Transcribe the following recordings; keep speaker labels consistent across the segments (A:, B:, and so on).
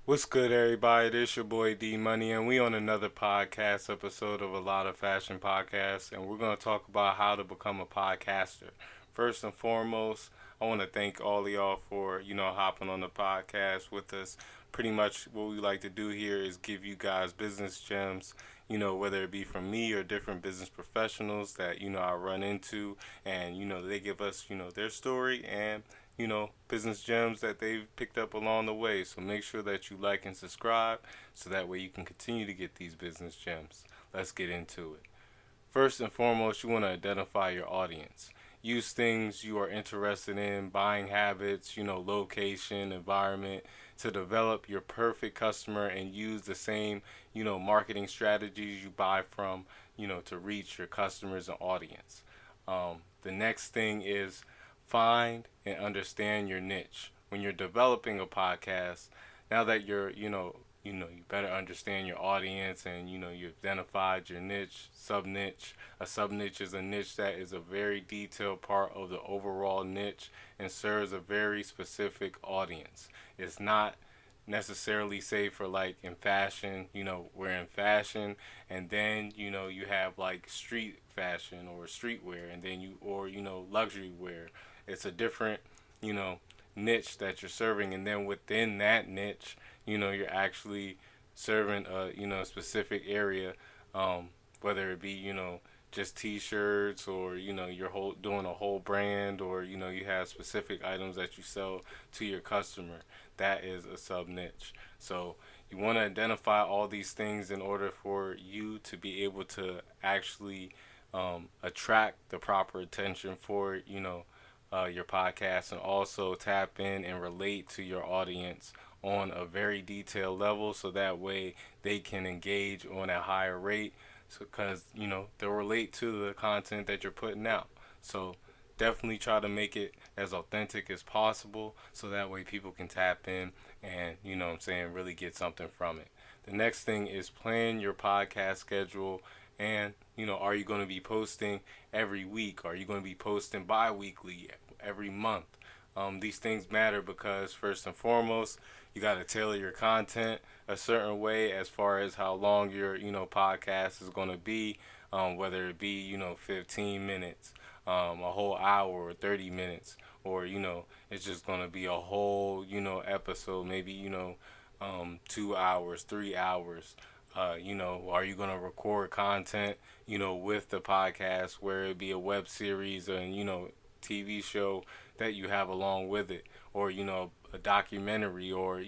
A: What's good, everybody? This your boy D Money, and we on another podcast episode of a lot of fashion podcasts, and we're gonna talk about how to become a podcaster. First and foremost, I want to thank all of y'all for hopping on the podcast with us. Pretty much what we like to do here is give you guys business gems. Whether it be from me or different business professionals that I run into, and they give us their story and business gems that they've picked up along the way. So make sure that you like and subscribe so that way you can continue to get these business gems. Let's get into it. First and foremost, you want to identify your audience. Use things you are interested in, buying habits, location, environment to develop your perfect customer and use the same, marketing strategies you buy from, to reach your customers and audience. The next thing is find and understand your niche. When you're developing a podcast, now that you better understand your audience and you identified your niche, sub niche. A sub niche is a niche that is a very detailed part of the overall niche and serves a very specific audience. It's not necessarily say for like in fashion, we're in fashion, and then you have like street fashion or streetwear, and then luxury wear. It's a different you know niche that you're serving, and then within that niche, you're actually serving a specific area, whether it be just t-shirts, or you're doing a whole brand, or you have specific items that you sell to your customer. That is a sub niche. So you want to identify all these things in order for you to be able to actually attract the proper attention for your podcast, and also tap in and relate to your audience on a very detailed level, so that way they can engage on a higher rate, because they'll relate to the content that you're putting out. So definitely try to make it as authentic as possible, so that way people can tap in and what I'm saying, really get something from it. The next thing is plan your podcast schedule, and are you going to be posting every week? Are you going to be posting bi-weekly, every month? These things matter because first and foremost, you got to tailor your content a certain way as far as how long your podcast is going to be, whether it be 15 minutes, a whole hour, or 30 minutes, or it's just going to be a whole episode, maybe 2 hours, 3 hours. Are you going to record content with the podcast, where it be a web series and TV show that you have along with it, or a documentary, or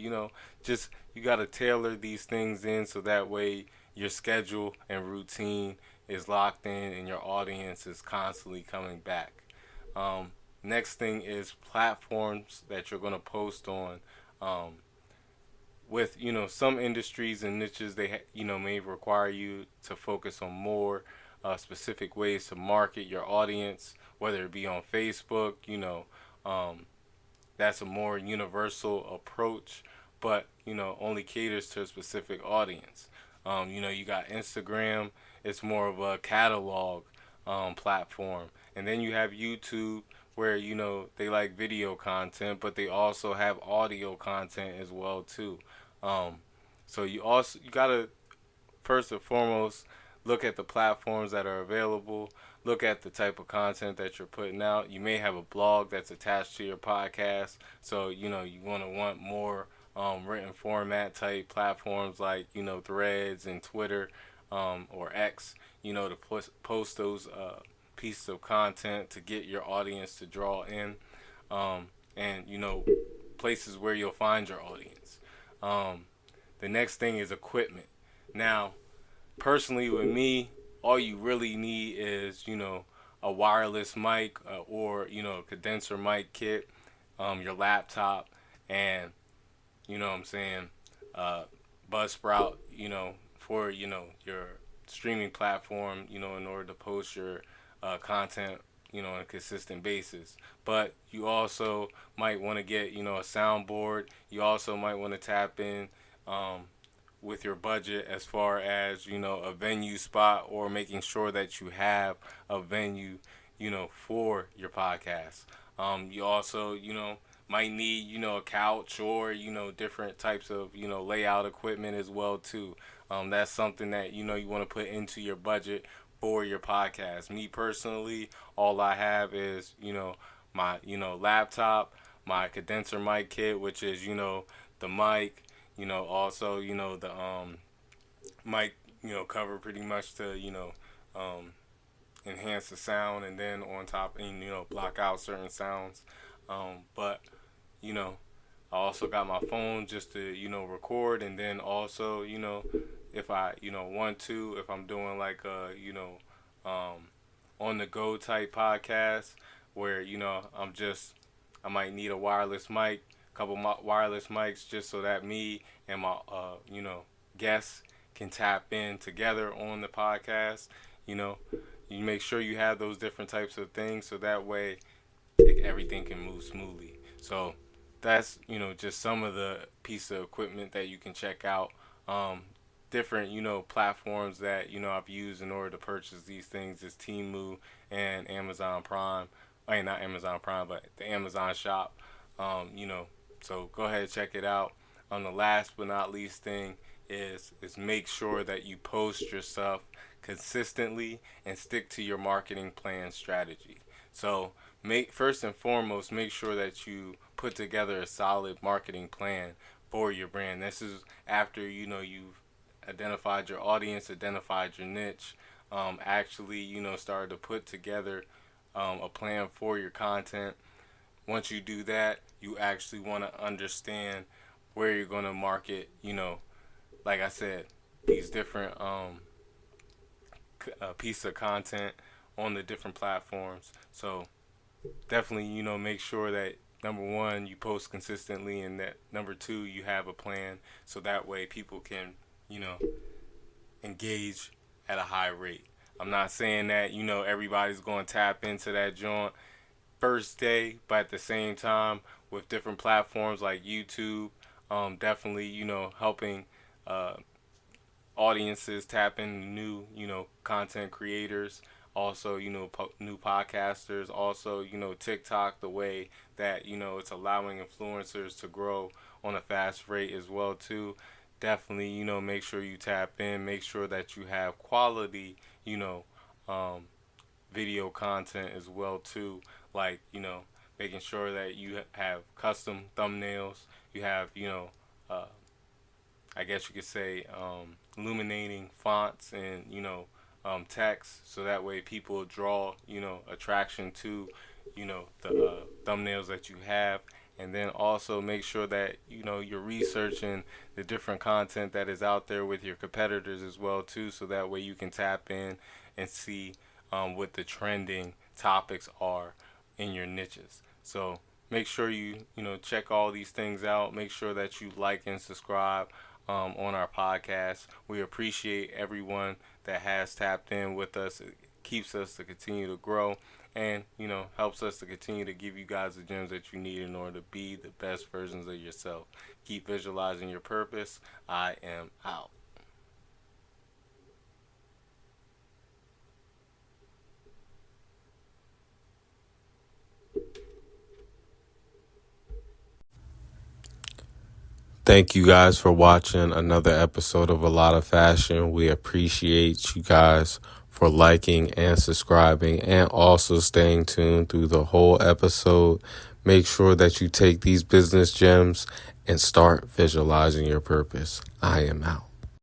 A: just you got to tailor these things in, so that way your schedule and routine is locked in and your audience is constantly coming back. Next thing is platforms that you're going to post on. With some industries and niches, they may require you to focus on more specific ways to market your audience, whether it be on Facebook. Um, that's a more universal approach, but only caters to a specific audience. You got Instagram; it's more of a catalog platform, and then you have YouTube, where they like video content, but they also have audio content as well too. Um, so you gotta first and foremost look at the platforms that are available. Look at the type of content that you're putting out. You may have a blog that's attached to your podcast, so you want more written format type platforms, like Threads and Twitter, or X. To post those pieces of content to get your audience to draw in, and places where you'll find your audience. Um, the next thing is equipment. Now, personally, with me, all you really need is a wireless mic, or a condenser mic kit, your laptop, and what I'm saying, Buzzsprout, for your streaming platform, in order to post your content, on a consistent basis. But you also might want to get a soundboard. You also might want to tap in um, with your budget, as far as a venue spot, or making sure that you have a venue for your podcast. You also might need, a couch or, different types of, layout equipment as well too. That's something that, you want to put into your budget for your podcast. Me personally, all I have is, my, laptop, my condenser mic kit, which is, the mic, also, the mic, cover pretty much to, um, enhance the sound, and then on top, and block out certain sounds. But you know, I also got my phone just to record, and then also if I want to, if I'm doing like a um, on the go type podcast where I might need a wireless mic, couple wireless mics, just so that me and my guests can tap in together on the podcast. You know, you make sure you have those different types of things so that way everything can move smoothly. So that's just some of the piece of equipment that you can check out. Different platforms that I've used in order to purchase these things is Temu and Amazon Prime. I mean, not Amazon Prime, but the Amazon shop. So go ahead and check it out. The last but not least thing is make sure that you post your stuff consistently and stick to your marketing plan strategy. So make first and foremost, make sure that you put together a solid marketing plan for your brand. This is after you've identified your audience, identified your niche, actually started to put together a plan for your content. Once you do that, you actually want to understand where you're going to market. Like I said, these different piece of content on the different platforms. So definitely, make sure that number one, you post consistently, and that number two, you have a plan, so that way people can, you know, engage at a high rate. I'm not saying that, everybody's going to tap into that joint first day, but at the same time, with different platforms like YouTube, definitely, helping audiences tap into new, content creators, also, new podcasters, also, TikTok, the way that, it's allowing influencers to grow on a fast rate as well, too. Definitely, make sure you tap in, make sure that you have quality, um, video content as well, too. Like, making sure that you have custom thumbnails, you have, uh, I guess you could say, illuminating fonts and text, so that way people draw attraction to the thumbnails that you have, and then also make sure that you're researching the different content that is out there with your competitors as well too, so that way you can tap in and see what the trending topics are in your niches. So make sure you check all these things out. Make sure that you like and subscribe on our podcast. We appreciate everyone that has tapped in with us. It keeps us to continue to grow, and helps us to continue to give you guys the gems that you need in order to be the best versions of yourself. Keep visualizing your purpose. I am out. Thank you guys for watching another episode of A Lot of Fashion. We appreciate you guys for liking and subscribing, and also staying tuned through the whole episode. Make sure that you take these business gems and start visualizing your purpose. I am out.